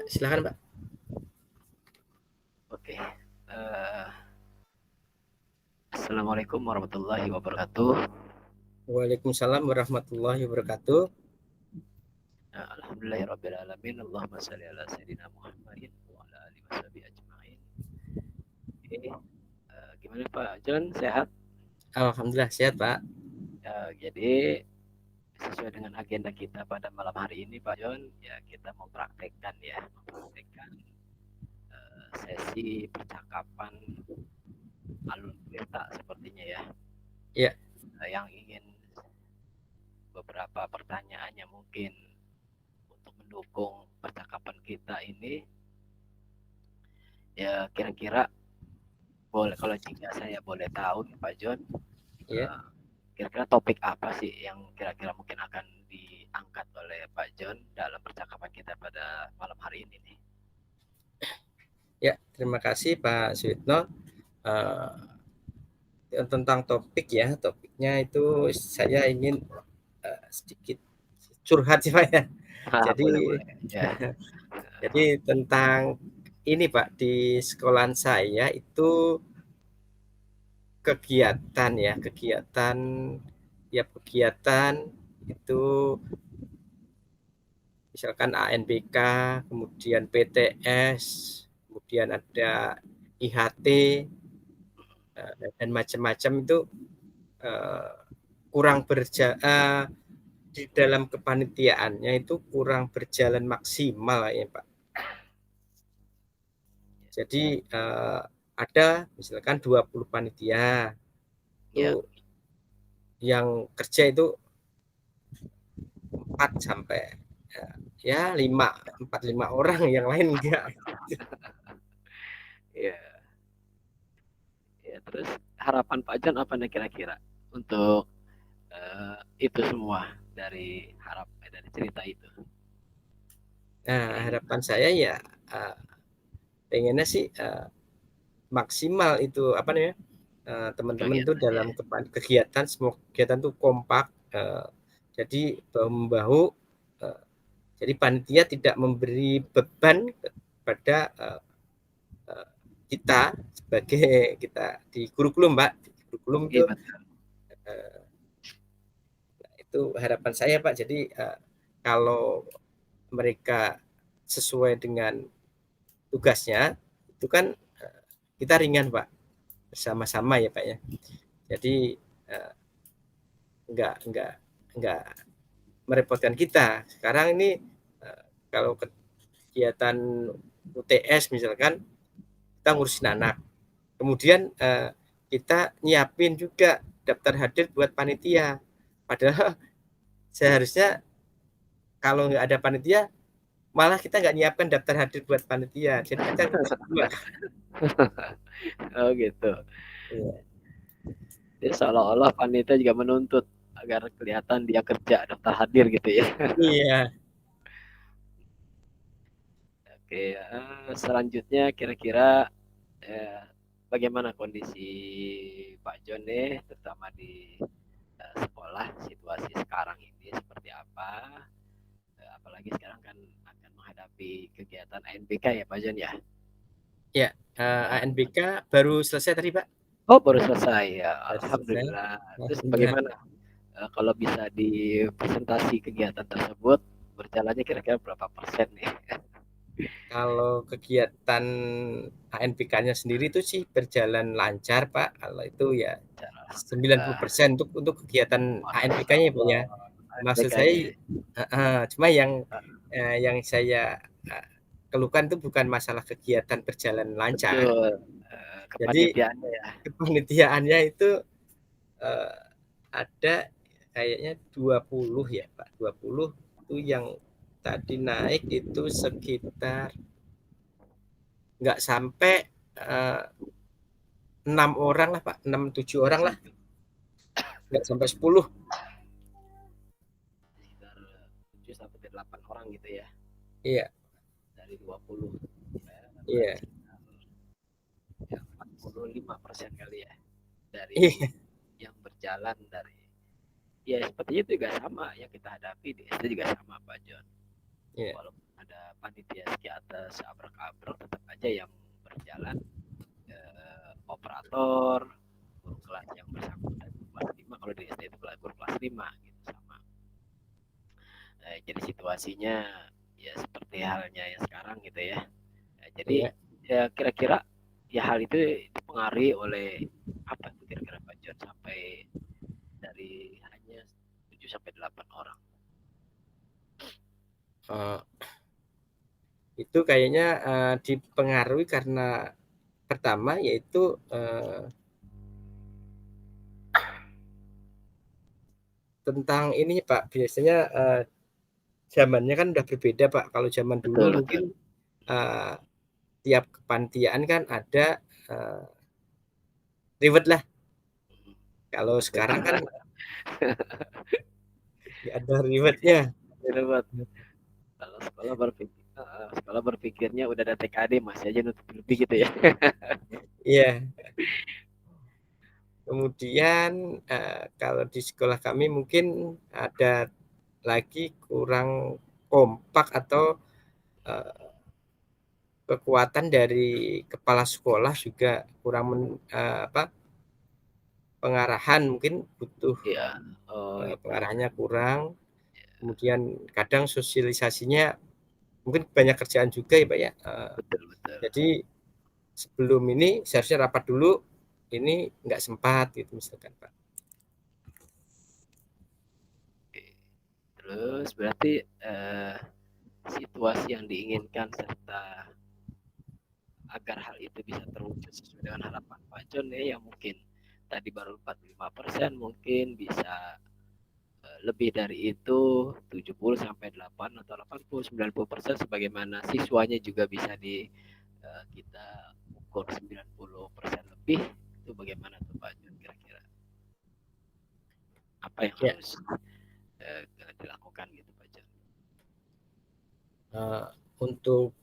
Silakan, Pak. Oke. Assalamualaikum warahmatullahi wabarakatuh. Waalaikumsalam warahmatullahi wabarakatuh. Alhamdulillahirrabbilalamin. Allahumma salli ala sayyidina Muhammadin wa ala alihi washabihi ajma'in. Oke. Gimana Pak John? Sehat? Alhamdulillah sehat, Pak. Jadi sesuai dengan agenda kita pada malam hari ini Pak John, ya kita mempraktekkan sesi percakapan alun kereta sepertinya ya. Ya, Yang ingin beberapa pertanyaan yang mungkin untuk mendukung percakapan kita ini, ya kira-kira boleh, kalau jika saya boleh tahu nih Pak John, ya. kira-kira topik apa sih yang kira-kira mungkin akan diangkat oleh Pak John dalam percakapan kita pada malam hari ini nih? Ya, terima kasih Pak Suyitno. Tentang topik ya, topiknya itu saya ingin sedikit curhat sih Pak ya. Jadi, Boleh boleh ya. jadi tentang ini Pak, di sekolahan saya itu kegiatan ya, tiap kegiatan itu misalkan ANBK, kemudian PTS, kemudian ada IHT, dan macam-macam itu eh, kurang berjalan di dalam kepanitiaannya itu kurang berjalan maksimal ya Pak. Jadi ada misalkan 20 panitia Ya, itu yang kerja itu 4 sampai ya 4-5 orang, yang lain enggak. ya, ya. Terus harapan Pak John apa nih kira-kira untuk itu semua dari cerita itu? Nah, harapan saya ya pengennya sih maksimal itu apa namanya, teman-teman itu Kegiatannya. dalam kegiatan, semua kegiatan tuh kompak, jadi bahu membahu, jadi panitia tidak memberi beban kepada kita sebagai kita di kurikulum Pak, di kurikulum itu Iya betul. itu harapan saya Pak. Jadi kalau mereka sesuai dengan tugasnya itu kan kita ringan Pak, bersama-sama ya Pak ya. Jadi nggak nggak merepotkan kita. Sekarang ini kalau kegiatan UTS misalkan kita ngurusin anak, kemudian kita nyiapin juga daftar hadir buat panitia. Padahal seharusnya kalau nggak ada panitia, malah kita nggak nyiapkan daftar hadir buat panitia. Jadi kita berdua. Oh gitu. Iya. Jadi seolah-olah panitia juga menuntut agar kelihatan dia kerja daftar hadir gitu ya. Iya. Oke, selanjutnya kira-kira eh, bagaimana kondisi Pak John nih, terutama di sekolah, situasi sekarang ini seperti apa? Apalagi sekarang kan akan menghadapi kegiatan ANBK ya Pak John ya. Ya, ANBK baru selesai tadi Pak. Oh baru selesai ya, Baru selesai. alhamdulillah. Terus Alhamdulillah. bagaimana kalau bisa dipresentasi kegiatan tersebut berjalannya kira-kira berapa persen nih? Kalau kegiatan ANBK-nya sendiri itu sih berjalan lancar, Pak. Kalau itu ya Alhamdulillah. 90% untuk kegiatan Masya ANBK-nya, Pak Allah, ya. Maksud saya, ANBK-nya. cuma yang saya keluhkan itu bukan masalah kegiatan berjalan lancar. Betul, Jadi kepanitiaannya ya. kepanitiaannya itu eh, ada kayaknya 20 ya, Pak. 20 itu yang tadi naik itu sekitar nggak sampai eh, 6 orang lah Pak, 6-7 orang lah, nggak sampai 10. Sekitar 7 sampai 8 orang gitu ya, Iya, dari 20. Ya, berarti iya, sekitar ya 45% kali ya dari iya, yang berjalan dari, ya sepertinya itu juga sama yang kita hadapi di SD juga sama Pak John. Iya. Walaupun ada panitia psikiater seabrek-abrek, tetap aja yang berjalan operator, guru kelas yang bersangkutan kelas 5, kalau di SD itu guru kelas 5 gitu sama. Jadi situasinya ya seperti halnya yang sekarang gitu ya. Jadi Iya. ya kira-kira ya hal itu dipengaruhi oleh apa tuh kira-kira Pak John sampai dari hanya 7 sampai 8 orang. Itu kayaknya dipengaruhi karena pertama yaitu tentang ini Pak, biasanya zamannya kan udah berbeda Pak. Kalau zaman dulu Betul, mungkin betul. Tiap kepanitiaan kan ada ribet lah. Kalau Betul. sekarang kan nggak ada ribetnya. Ribet. Kalau sekolah berpikirnya udah ada TKD masih aja nutup lebih gitu ya. Iya. Kemudian kalau di sekolah kami mungkin ada lagi kurang kompak atau kekuatan dari kepala sekolah juga kurang pengarahan mungkin butuh Iya. Oh gitu. pengarahannya kurang. Kemudian kadang sosialisasinya mungkin banyak kerjaan juga ya Pak ya. Betul, betul. Jadi sebelum ini seharusnya rapat dulu, ini nggak sempat gitu misalkan Pak. Oke. Terus berarti situasi yang diinginkan serta agar hal itu bisa terwujud sesuai dengan harapan Pak John ya, yang mungkin tadi baru 45%, mungkin bisa lebih dari itu 70 sampai 8 atau 80 90% sebagaimana siswanya juga bisa kita ukur 90% lebih. Itu bagaimana tuh Pak John kira-kira? Apa yang Ya, harus dilakukan gitu Pak John? untuk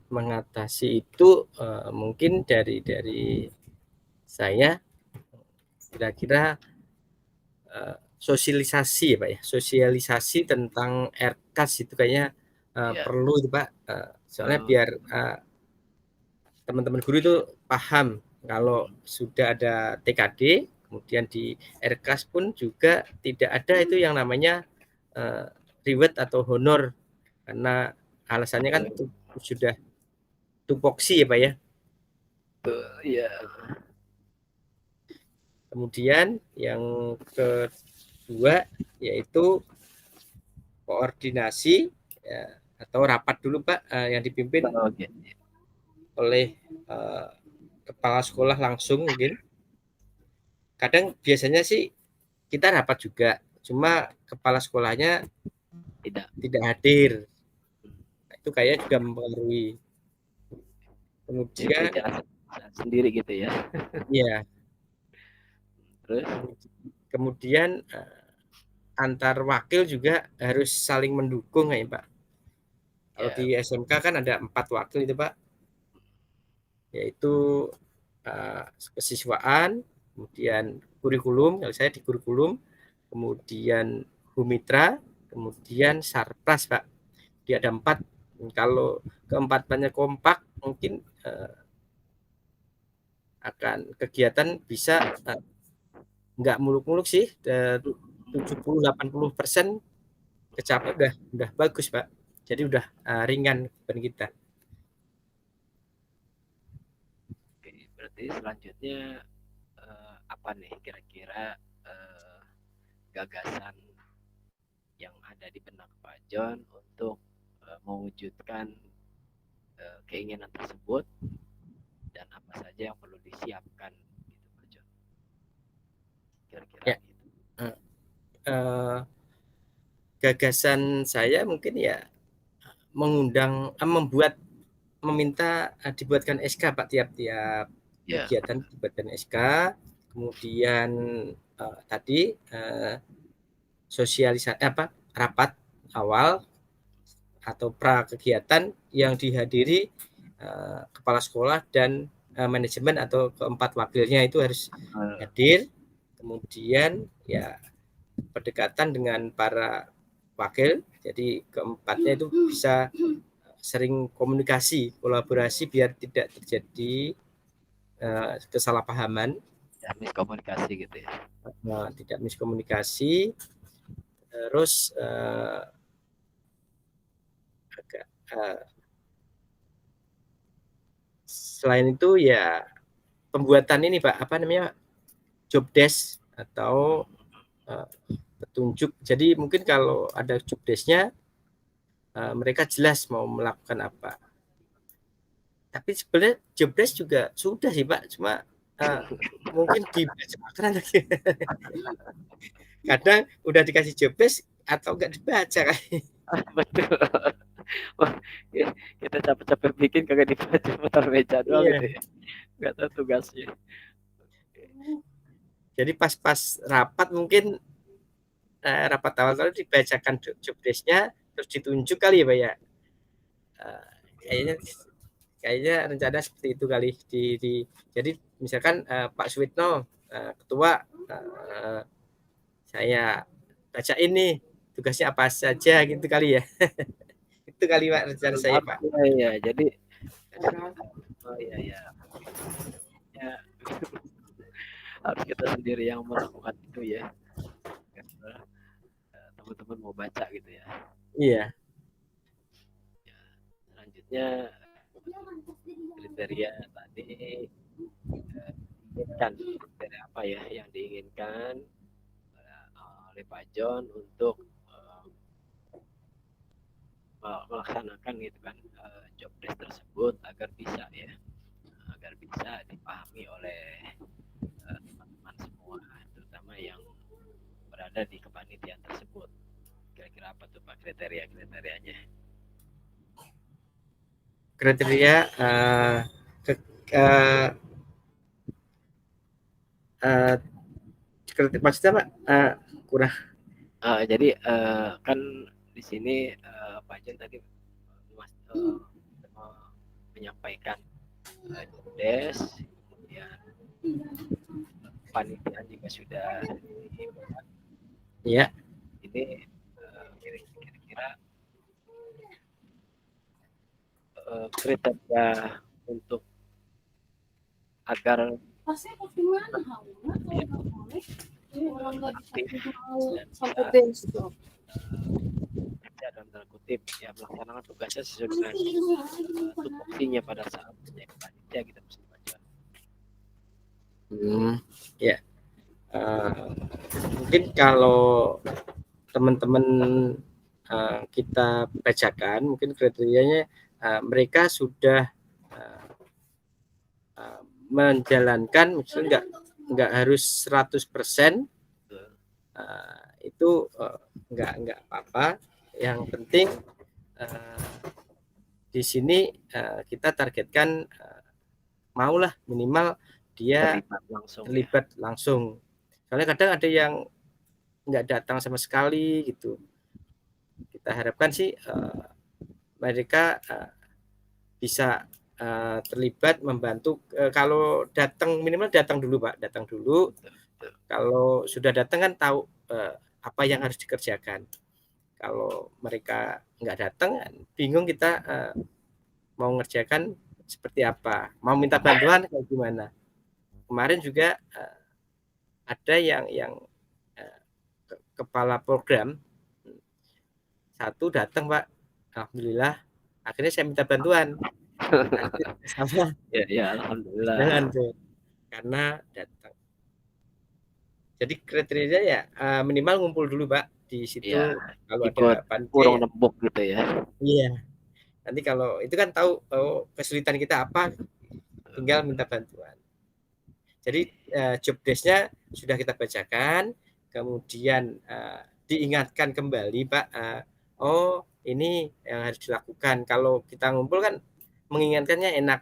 mengatasi itu mungkin dari saya kira-kira sosialisasi ya Pak ya, sosialisasi tentang RKAS itu kayaknya Ya. perlu itu Pak, soalnya biar teman-teman guru itu paham kalau sudah ada TKD, kemudian di RKAS pun juga tidak ada itu yang namanya reward atau honor, karena alasannya kan sudah tupoksi ya Pak ya. Ya. Kemudian yang kedua yaitu koordinasi ya, atau rapat dulu Pak yang dipimpin Oke. oleh kepala sekolah langsung mungkin. Kadang biasanya sih kita rapat juga, cuma kepala sekolahnya tidak hadir. Nah, itu kayaknya juga mempengaruhi. Kemudian sendiri gitu ya. ya, Terus kemudian antar wakil juga harus saling mendukung ya Pak. Kalau ya. di SMK kan ada 4 wakil itu Pak, yaitu kesiswaan, kemudian kurikulum, kalau saya di kurikulum, kemudian Humitra, kemudian Sarpras Pak. Dia ada 4. Kalau keempatnya kompak, mungkin akan kegiatan bisa nggak muluk-muluk sih, 70-80% kecapai udah bagus Pak. Jadi udah ringan beban kita. Oke, berarti selanjutnya apa nih kira-kira gagasan yang ada di benak Pak John untuk mewujudkan keinginan tersebut, dan apa saja yang perlu disiapkan gitu Pak John, kira-kira Ya, gitu. gagasan saya mungkin ya meminta dibuatkan SK Pak, tiap-tiap kegiatan dibuatkan SK. Kemudian tadi sosialisasi rapat awal atau pra kegiatan yang dihadiri kepala sekolah dan manajemen atau keempat wakilnya itu harus hadir. Kemudian ya pendekatan dengan para wakil. Jadi keempatnya itu bisa sering komunikasi, kolaborasi biar tidak terjadi kesalahpahaman. Ya, miskomunikasi gitu ya. Tidak miskomunikasi. Terus selain itu ya pembuatan ini Pak, apa namanya, job desk atau petunjuk. Jadi mungkin kalau ada job desk-nya, mereka jelas mau melakukan apa. Tapi sebenarnya job desk juga sudah sih Pak, cuma mungkin dibacakan lagi. Kadang udah dikasih job desk atau enggak dibaca kan. Betul. Kita capek-capek bikin kagak dibaca, muter meja doang gitu ya. Nggak tahu tugasnya. Jadi pas rapat mungkin rapat awal dibacakan job desk-nya terus ditunjuk kali ya Pak ya. Kayaknya rencana seperti itu kali jadi misalkan Pak Suwitno ketua, saya baca ini tugasnya apa saja gitu kali ya. Itu kali Pak rencana saya Pak. Ya, jadi oh iya ya. Ya, harus kita sendiri yang melakukan itu ya. Teman-teman mau baca gitu ya. Iya. Ya, selanjutnya kriteria tadi diinginkan kriteria apa ya yang diinginkan oleh Pak John untuk melaksanakan gitu kan job desk tersebut agar bisa dipahami oleh teman-teman semua, terutama yang berada di kepanitiaan tersebut. Kira-kira apa tuh Pak kriterianya? Kriteria maksudnya Pak kurang. Jadi kan di sini Pak Jen tadi menyampaikan job desk, kemudian panitiaan juga sudah dibuat. Iya. Ini kira-kira kriteria untuk agar dalam tanda kutip ya melaksanakan tugasnya sesuai dengan tupoksinya pada saat menjadi panitia kita mesti baca. Ya. Mungkin kalau teman-teman kita bacakan, mungkin kriterianya mereka sudah menjalankan, misalnya nggak harus 100%, itu nggak apa-apa. Yang penting di sini kita targetkan maulah minimal dia terlibat langsung. Soalnya kadang ada yang nggak datang sama sekali gitu. Kita harapkan sih mereka bisa terlibat membantu. Kalau datang minimal datang dulu Pak, datang dulu. Kalau sudah datang kan tahu apa yang harus dikerjakan. Kalau mereka nggak datang, bingung kita mau ngerjakan seperti apa, mau minta bantuan kayak gimana. Kemarin juga ada yang kepala program satu datang Pak, alhamdulillah akhirnya saya minta bantuan sama ya alhamdulillah jalan tuh karena datang. Jadi kriteria ya minimal ngumpul dulu Pak di situ ya, kalau ikut ada panitia kurung nembuk gitu ya. Iya, nanti kalau itu kan tahu kesulitan kita apa, tinggal minta bantuan. Jadi job desk-nya sudah kita bacakan, kemudian diingatkan kembali Pak, oh ini yang harus dilakukan. Kalau kita ngumpul kan mengingatkannya enak,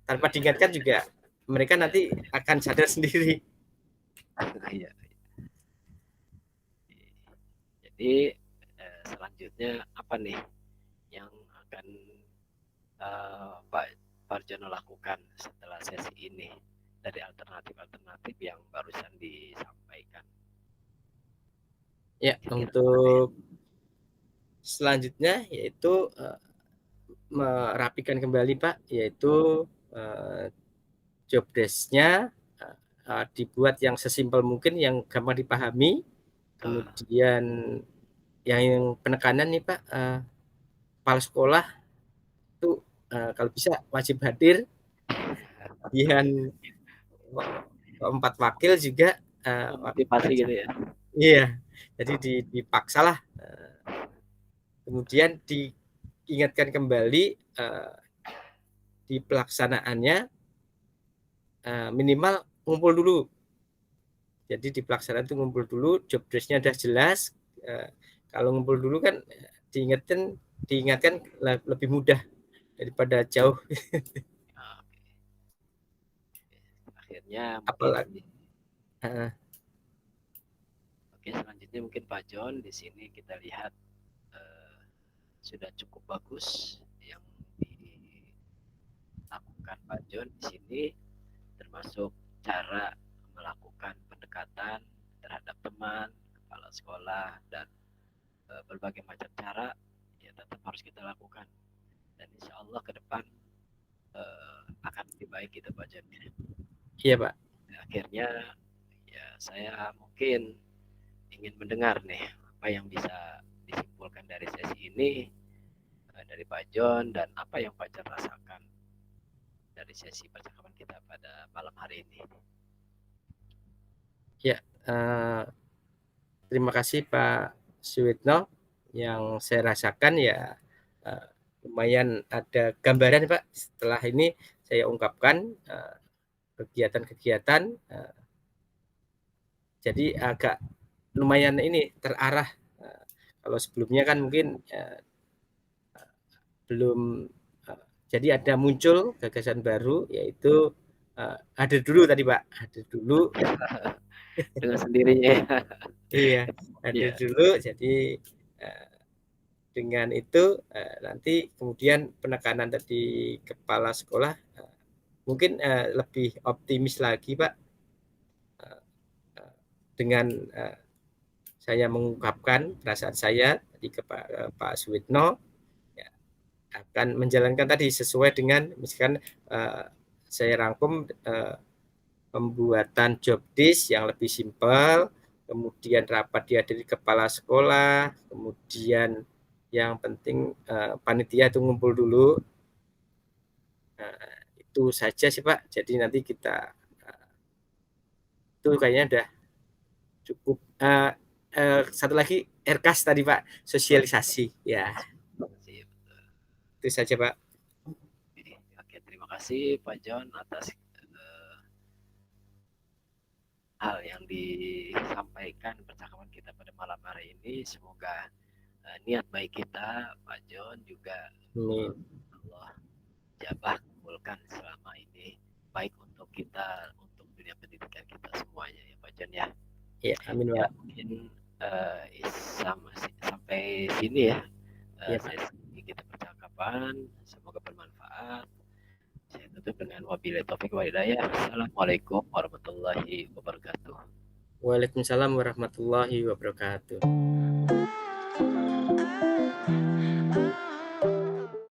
tanpa diingatkan juga mereka nanti akan sadar sendiri. Jadi selanjutnya apa nih yang akan Pak Parjono lakukan setelah sesi ini dari alternatif-alternatif yang barusan disampaikan? Ya, untuk selanjutnya yaitu merapikan kembali Pak, yaitu job desk-nya dibuat yang sesimpel mungkin, yang gampang dipahami. Kemudian yang penekanan nih Pak, kepala sekolah itu kalau bisa wajib hadir. Kemudian 4 wakil juga motivasi gitu ya. Iya, jadi dipaksalah. Kemudian diingatkan kembali di pelaksanaannya minimal ngumpul dulu. Jadi di pelaksanaan itu ngumpul dulu, job desk-nya udah jelas. Kalau ngumpul dulu kan diingatkan lebih mudah daripada jauh. Akhirnya apalagi Oke, selanjutnya mungkin Pak John, di sini kita lihat sudah cukup bagus yang dilakukan Pak John di sini, termasuk cara melakukan pendekatan terhadap teman, kepala sekolah, dan berbagai macam cara ya tetap harus kita lakukan. Dan insya Allah ke depan akan lebih baik gitu Pak John. Iya Pak. Akhirnya ya saya mungkin ingin mendengar nih apa yang bisa disimpulkan dari sesi ini dari Pak John, dan apa yang Pak John rasakan dari sesi percakapan kita pada malam hari ini. Ya, terima kasih Pak Suwitno. Yang saya rasakan ya lumayan ada gambaran Pak. Setelah ini saya ungkapkan kegiatan-kegiatan, jadi agak lumayan ini terarah. Kalau sebelumnya kan mungkin belum, jadi ada muncul gagasan baru, yaitu hadir dulu tadi Pak, hadir dulu dengan sendirinya. Iya, hadir dulu. Jadi dengan itu nanti kemudian penekanan tadi kepala sekolah mungkin lebih optimis lagi Pak, dengan saya mengungkapkan perasaan saya tadi ke Pak Suwitno, ya, akan menjalankan tadi sesuai dengan misalkan saya rangkum pembuatan job desk yang lebih simpel, kemudian rapat dihadiri kepala sekolah, kemudian yang penting panitia itu ngumpul dulu. Itu saja sih Pak. Jadi nanti kita itu kayaknya udah cukup. Satu lagi RKAS tadi Pak, sosialisasi ya. Itu saja Pak. Oke, terima kasih Pak John atas hal yang disampaikan percakapan kita pada malam hari ini. Semoga niat baik kita Pak John juga Allah jabah kabulkan selama ini, baik untuk kita, untuk dunia pendidikan kita semuanya ya Pak John ya. Ya, amin Pak. Mungkin sampai sini ya, sesi kita percakapan, semoga bermanfaat. Saya tutup dengan wabillahi taufik wal hidayah. Assalamualaikum warahmatullahi wabarakatuh. Waalaikumsalam warahmatullahi wabarakatuh.